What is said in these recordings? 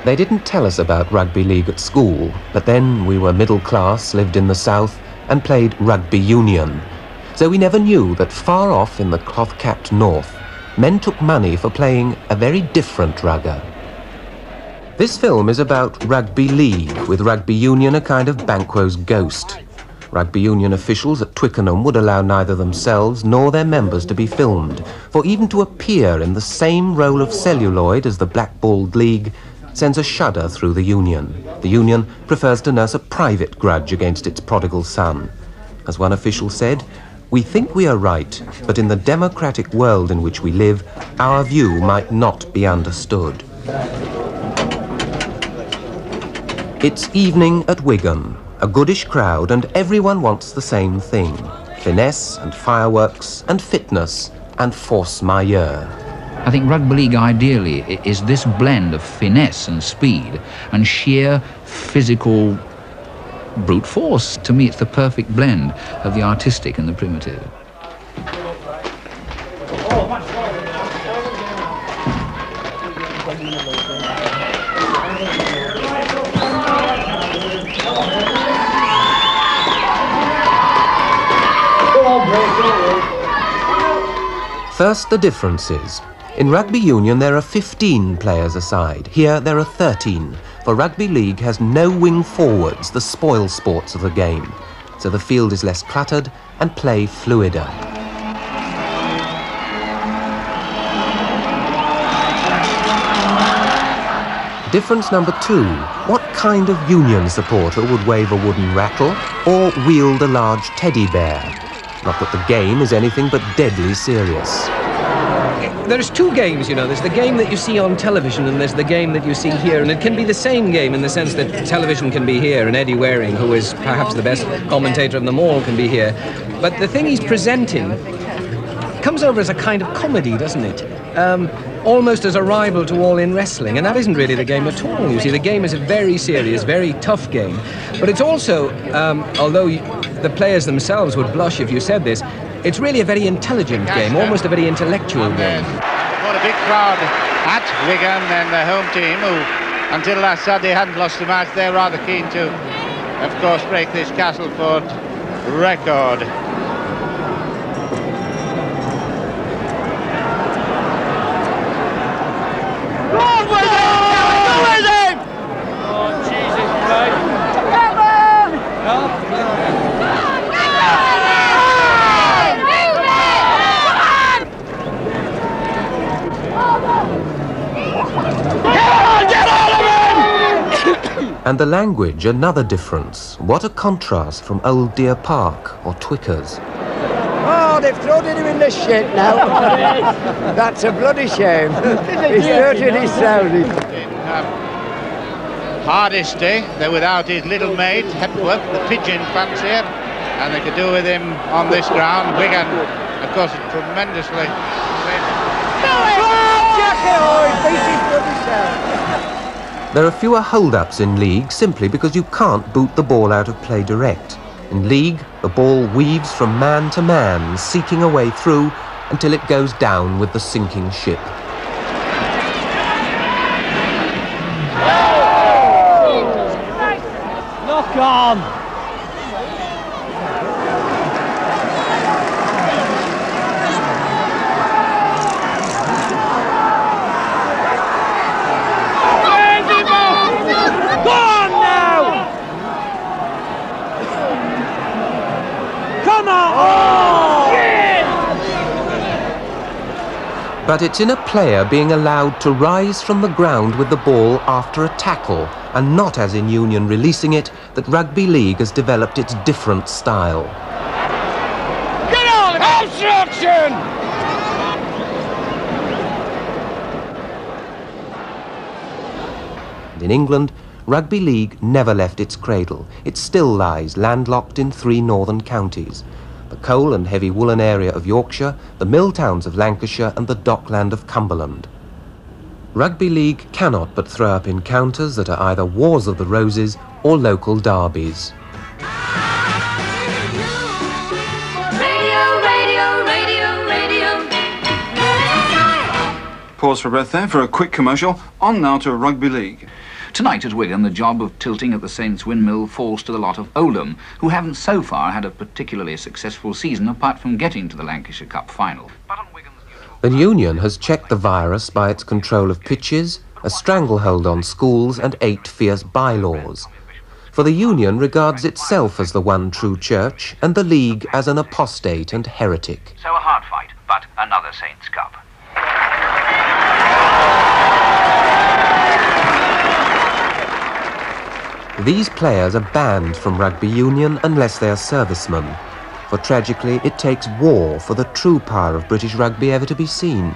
They didn't tell us about rugby league at school, but then we were middle class, lived in the south, and played rugby union. So we never knew that far off in the cloth-capped north, men took money for playing a very different rugger. This film is about rugby league, with rugby union a kind of Banquo's ghost. Rugby union officials at Twickenham would allow neither themselves nor their members to be filmed, for even to appear in the same roll of celluloid as the blackballed league sends a shudder through the union. The union prefers to nurse a private grudge against its prodigal son. As one official said, "We think we are right, but in the democratic world in which we live, our view might not be understood." It's evening at Wigan, a goodish crowd, and everyone wants the same thing: finesse and fireworks and fitness and force majeure. I think rugby league ideally is this blend of finesse and speed and sheer physical brute force. To me, it's the perfect blend of the artistic and the primitive. First, the differences. In rugby union, there are 15 players a side. Here, there are 13, for rugby league has no wing forwards, the spoil sports of the game. So the field is less cluttered and play fluider. Difference number 2. What kind of union supporter would wave a wooden rattle or wield a large teddy bear? Not that the game is anything but deadly serious. There's two games, you know. There's the game that you see on television and there's the game that you see here. And it can be the same game in the sense that television can be here and Eddie Waring, who is perhaps the best commentator of them all, can be here. But the thing he's presenting comes over as a kind of comedy, doesn't it? Almost as a rival to All In Wrestling. And that isn't really the game at all, you see. The game is a very serious, very tough game. But it's also, although the players themselves would blush if you said this, it's really a very intelligent game, almost a very intellectual game. What a big crowd at Wigan, and the home team, who until last Saturday hadn't lost a match. They're rather keen to, of course, break this Castleford record. And the language, another difference. What a contrast from Old Deer Park or Twickers. Oh, they've thrown him in the shit now. That's a bloody shame. He's dirty his sound. Hardesty, they're without his little mate, Hepworth, the pigeon fancier, and they could do with him on this ground. Wigan, of course, is tremendously... There are fewer hold-ups in league simply because you can't boot the ball out of play direct. In league, the ball weaves from man to man, seeking a way through until it goes down with the sinking ship. Knock on! But it's in a player being allowed to rise from the ground with the ball after a tackle, and not as in union releasing it, that rugby league has developed its different style. Get on! Obstruction! And in England, rugby league never left its cradle. It still lies landlocked in 3 northern counties: the coal and heavy woolen area of Yorkshire, the mill towns of Lancashire and the dockland of Cumberland. Rugby league cannot but throw up encounters that are either Wars of the Roses or local derbies. Pause for breath there for a quick commercial. On now to rugby league. Tonight at Wigan, the job of tilting at the Saints windmill falls to the lot of Oldham, who haven't so far had a particularly successful season apart from getting to the Lancashire Cup final. The Union has checked the virus by its control of pitches, a stranglehold on schools and 8 fierce bylaws. For the Union regards itself as the one true church and the League as an apostate and heretic. So a hard fight, but another Saints Cup. These players are banned from rugby union unless they are servicemen, for tragically it takes war for the true power of British rugby ever to be seen.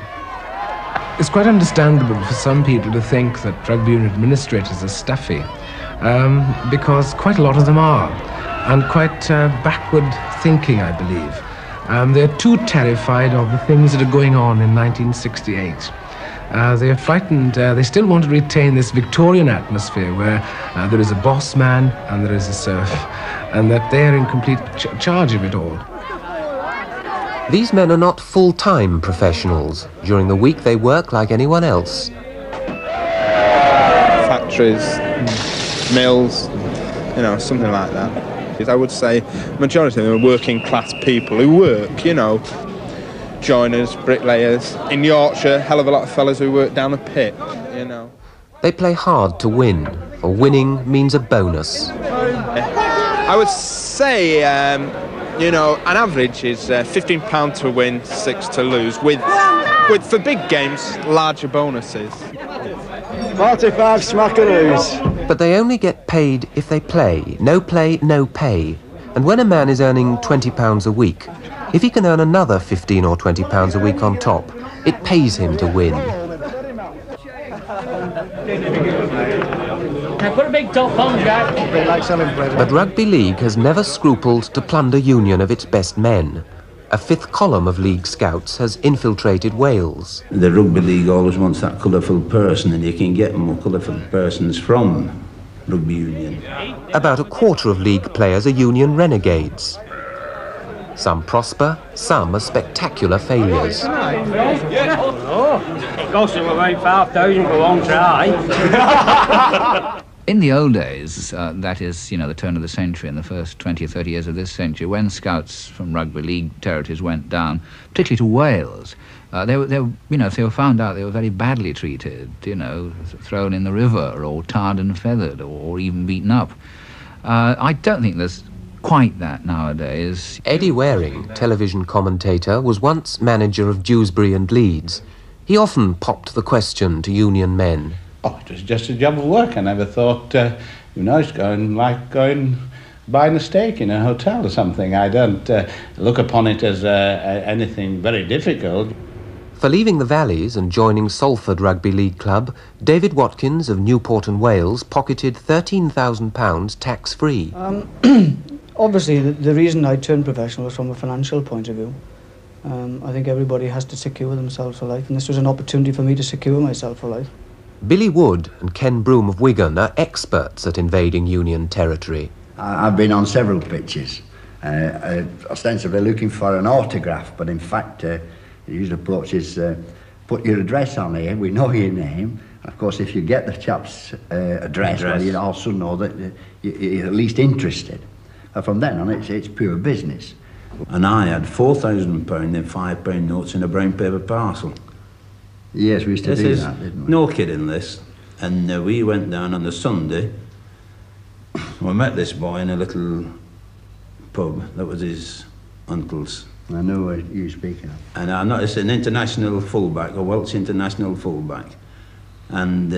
It's quite understandable for some people to think that rugby union administrators are stuffy, because quite a lot of them are, and quite backward thinking, I believe. They're too terrified of the things that are going on in 1968. They're frightened. They still want to retain this Victorian atmosphere where there is a boss man and there is a serf, and that they're in complete charge of it all. These men are not full-time professionals. During the week they work like anyone else. Factories, mills, you know, something like that. I would say majority of them are working class people who work, you know, joiners, bricklayers. In Yorkshire, hell of a lot of fellas who work down a pit, you know. They play hard to win, for winning means a bonus. I would say, you know, an average is £15 to win, 6 to lose, with for big games, larger bonuses. 45 smackaroos. But they only get paid if they play. No play, no pay. And when a man is earning £20 a week, if he can earn another £15 or £20 a week on top, it pays him to win. Now put a big top on, Jack. But Rugby League has never scrupled to plunder Union of its best men. A 5th column of League scouts has infiltrated Wales. The Rugby League always wants that colourful person, and you can get more colourful persons from Rugby Union. About a quarter of League players are Union renegades. Some prosper, some are spectacular failures. It costs him about 5,000 for one try. In the old days, that is, you know, the turn of the century, in the first 20 or 30 years of this century, when scouts from rugby league territories went down, particularly to Wales, they were, you know, if they were found out, they were very badly treated, you know, thrown in the river or tarred and feathered or even beaten up. I don't think there's quite that nowadays. Eddie Waring, television commentator, was once manager of Dewsbury and Leeds. He often popped the question to Union men. Oh, it was just a job of work. I never thought, you know, it's going buying a steak in a hotel or something. I don't look upon it as anything very difficult. For leaving the Valleys and joining Salford Rugby League Club, David Watkins of Newport and Wales pocketed £13,000 tax-free. Obviously, the reason I turned professional was from a financial point of view. I think everybody has to secure themselves for life, and this was an opportunity for me to secure myself for life. Billy Wood and Ken Broom of Wigan are experts at invading Union territory. I've been on several pitches, ostensibly looking for an autograph, but in fact, the usual approach is put your address on here, we know your name. Of course, if you get the chap's address, well, you also know that you're at least interested. From then on, it's pure business. And I had £4,000 in £5 notes in a brown paper parcel. Yes, we used to do that, didn't we? No kidding this. And we went down on the Sunday. We met this boy in a little pub. That was his uncle's. I know what you're speaking of. And I noticed an international fullback, a Welsh international fullback. And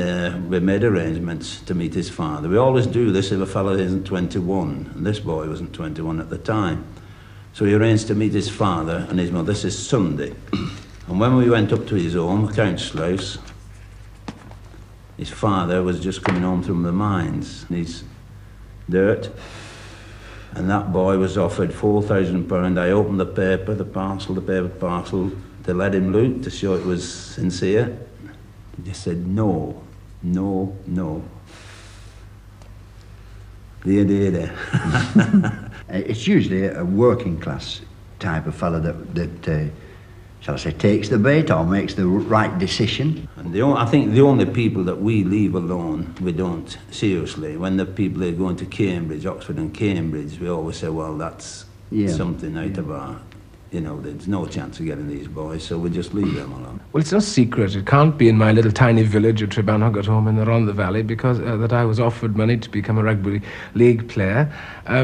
we made arrangements to meet his father. We always do this if a fellow isn't 21, and this boy wasn't 21 at the time. So we arranged to meet his father and his mother. This is Sunday. And when we went up to his home, Council House, his father was just coming home from the mines. He's dirt. And that boy was offered £4,000. I opened the paper parcel, to let him look, to show it was sincere. He just said, no, no, no. Dear. It's usually a working class type of fellow that shall I say, takes the bait or makes the right decision. And I think the only people that we leave alone, we don't seriously. When the people are going to Cambridge, Oxford and Cambridge, we always say, well, that's something out of our, you know, there's no chance of getting these boys, so we just leave them alone. Well, it's no secret. It can't be in my little tiny village of Trebannog at home in the Rhondda Valley because that I was offered money to become a rugby league player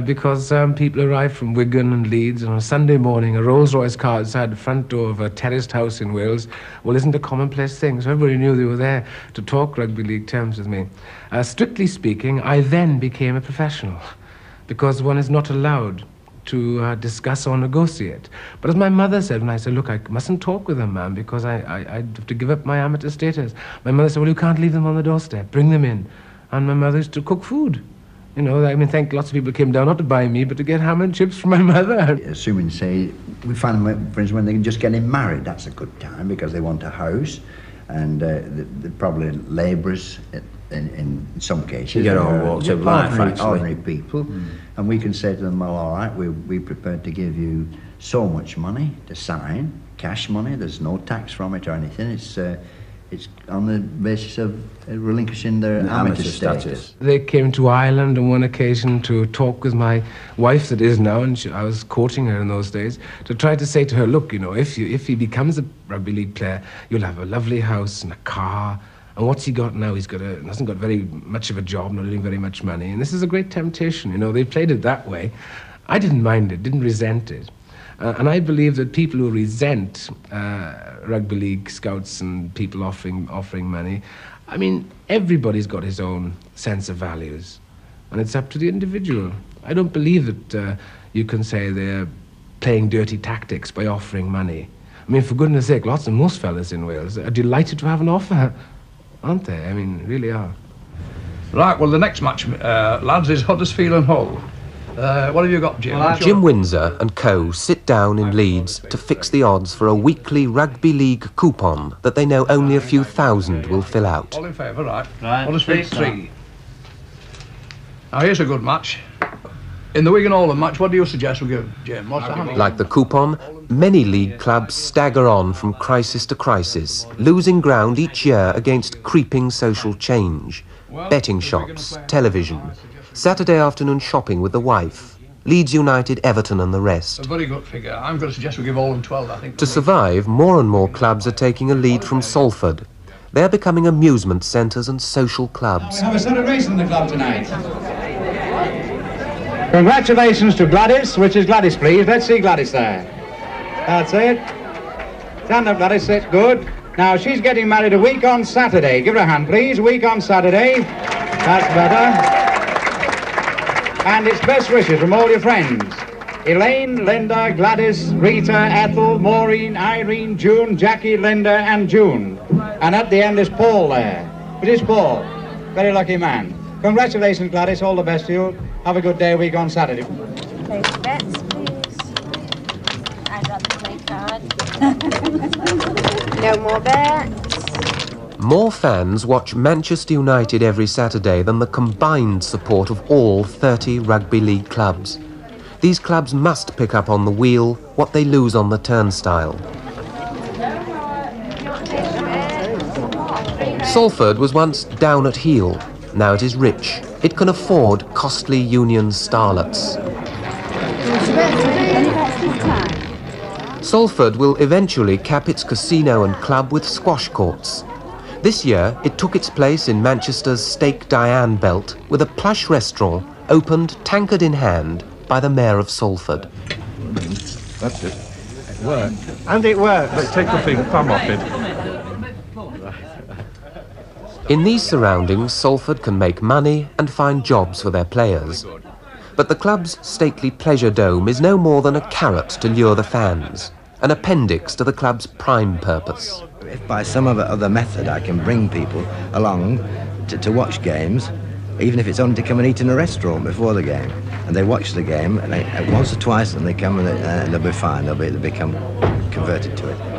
because people arrived from Wigan and Leeds, and on a Sunday morning a Rolls-Royce car outside the front door of a terraced house in Wales, well, isn't a commonplace thing, so everybody knew they were there to talk rugby league terms with me. Strictly speaking, I then became a professional because one is not allowed to discuss or negotiate. But as my mother said, when I said, look, I mustn't talk with them, ma'am, because I'd have to give up my amateur status. My mother said, well, you can't leave them on the doorstep, bring them in. And my mother used to cook food. You know, I mean, lots of people came down not to buy me, but to get ham and chips from my mother. Assuming, say, we find them, for instance, when they're just getting married, that's a good time because they want a house, and they're probably labourers in some cases. You get all walks of life, ordinary people. And we can say to them, well, all right, we're prepared to give you so much money to sign, cash money, there's no tax from it or anything. It's on the basis of relinquishing their amateur status. They came to Ireland on one occasion to talk with my wife that is now, and I was courting her in those days, to try to say to her, look, you know, if he becomes a rugby league player, you'll have a lovely house and a car. And what's he got now? Hasn't got very much of a job, not earning very much money. And this is a great temptation, you know. They played it that way. I didn't mind it, didn't resent it. And I believe that people who resent rugby league scouts and people offering money, I mean, everybody's got his own sense of values. And it's up to the individual. I don't believe that you can say they're playing dirty tactics by offering money. I mean, for goodness sake, most fellas in Wales are delighted to have an offer. Aren't they? I mean, really are. Right, well, the next match, lads, is Huddersfield and Hull. What have you got, Jim? Jim Windsor and co sit down in Leeds to fix the odds for a weekly rugby league coupon that they know only a few thousand will fill out. All in favour, right. Huddersfield 3. Now, here's a good match. In the Wigan Oldham match, what do you suggest we give, Jim? What's the handle? Like the coupon, many league clubs stagger on from crisis to crisis, losing ground each year against creeping social change. Betting shops, television, Saturday afternoon shopping with the wife, Leeds United, Everton and the rest. A very good figure. I'm going to suggest we give Oldham 12, I think. To survive, more and more clubs are taking a lead from Salford. They're becoming amusement centres and social clubs. We have a celebration in the club tonight. Congratulations to Gladys. Which is Gladys, please? Let's see Gladys there. That's it. Stand up, Gladys. That's good. Now, she's getting married a week on Saturday. Give her a hand, please. A week on Saturday. That's better. And it's best wishes from all your friends. Elaine, Linda, Gladys, Rita, Ethel, Maureen, Irene, June, Jackie, Linda, and June. And at the end is Paul there. It is Paul. Very lucky man. Congratulations, Gladys. All the best to you. Have a good day, week on Saturday. Play bets, please. I'd rather play cards. No more bets. More fans watch Manchester United every Saturday than the combined support of all 30 rugby league clubs. These clubs must pick up on the wheel what they lose on the turnstile. Salford was once down at heel. Now it is rich. It can afford costly union starlets. Salford will eventually cap its casino and club with squash courts. This year, it took its place in Manchester's Steak Diane belt with a plush restaurant opened tankard in hand by the Mayor of Salford. That's it. It worked. And it works. Let's take the big thumb off it. In these surroundings, Salford can make money and find jobs for their players. But the club's stately pleasure dome is no more than a carrot to lure the fans, an appendix to the club's prime purpose. If by some other method I can bring people along to watch games, even if it's only to come and eat in a restaurant before the game, and they watch the game and once or twice and they come and they'll be fine, they'll become converted to it.